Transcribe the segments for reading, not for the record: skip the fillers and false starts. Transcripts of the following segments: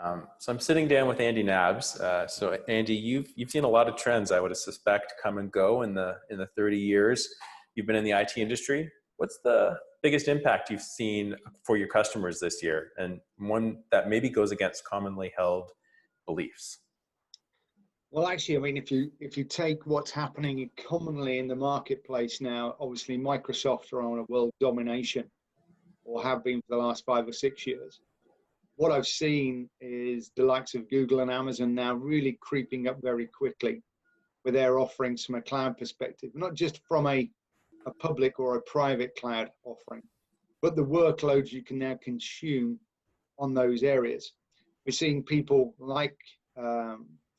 So I'm sitting down with Andy Nabbs. So Andy, you've seen a lot of trends, I would suspect, come and go in the 30 years you've been in the IT industry. What's the biggest impact you've seen for your customers this year, and one that maybe goes against commonly held beliefs? Well, actually, I mean, if you take what's happening commonly in the marketplace now, obviously Microsoft are on a world domination, or have been for the last 5 or 6 years. What I've seen is the likes of Google and Amazon now really creeping up very quickly with their offerings from a cloud perspective, not just from a public or a private cloud offering, but the workloads you can now consume on those areas. We're seeing people like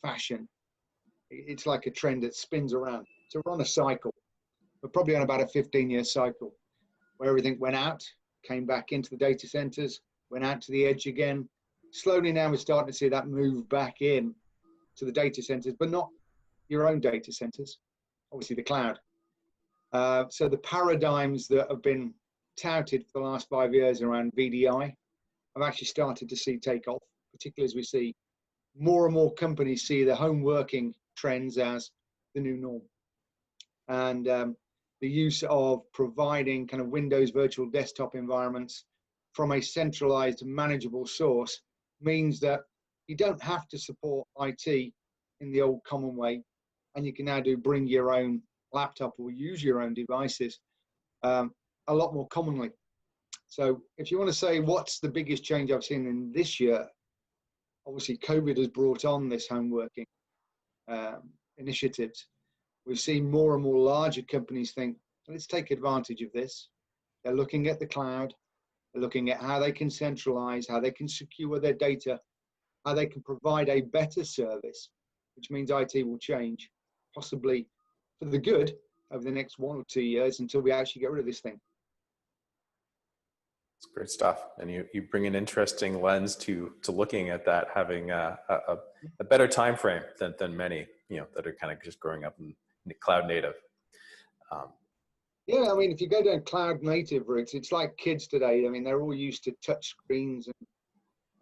fashion. It's like a trend that spins around. So we're on a cycle. We're probably on about a 15-year cycle where everything went out, came back into the data centers, went out to the edge again. Slowly now we're starting to see that move back in to the data centers, but not your own data centers, obviously the cloud. So the paradigms that have been touted for the last 5 years around VDI have actually started to see take off, particularly as we see more and more companies see the home working trends as the new norm. And the use of providing kind of Windows virtual desktop environments from a centralized manageable source means that you don't have to support IT in the old common way, and you can now bring your own laptop or use your own devices a lot more commonly. So if you want to say what's the biggest change I've seen in this year, obviously COVID has brought on this home working initiatives. We've seen more and more larger companies think, let's take advantage of this. They're looking at the cloud. They're looking at how they can centralize, how they can secure their data, how they can provide a better service, which means IT will change, possibly for the good over the next 1 or 2 years until we actually get rid of this thing. It's great stuff. And you bring an interesting lens to looking at that, having a better time frame than many, that are kind of just growing up in cloud native. Yeah, I mean, if you go down cloud native routes, it's like kids today. I mean, they're all used to touch screens.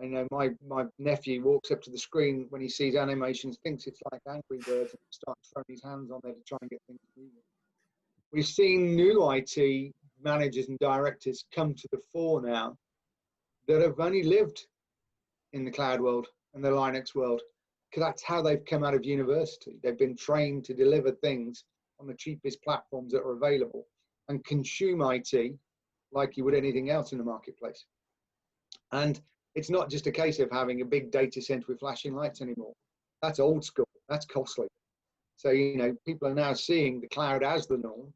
And my nephew walks up to the screen when he sees animations, thinks it's like Angry Birds, and starts throwing his hands on there to try and get things moving. We've seen new IT managers and directors come to the fore now that have only lived in the cloud world and the Linux world, because that's how they've come out of university. They've been trained to deliver things on the cheapest platforms that are available and consume IT like you would anything else in the marketplace. And it's not just a case of having a big data center with flashing lights anymore. That's old school. That's costly. So, people are now seeing the cloud as the norm.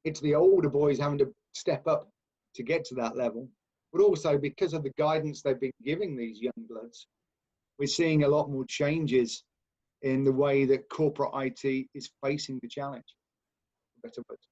It's the older boys having to step up to get to that level. But also because of the guidance they've been giving these young bloods, we're seeing a lot more changes in the way that corporate IT is facing the challenge. Better words.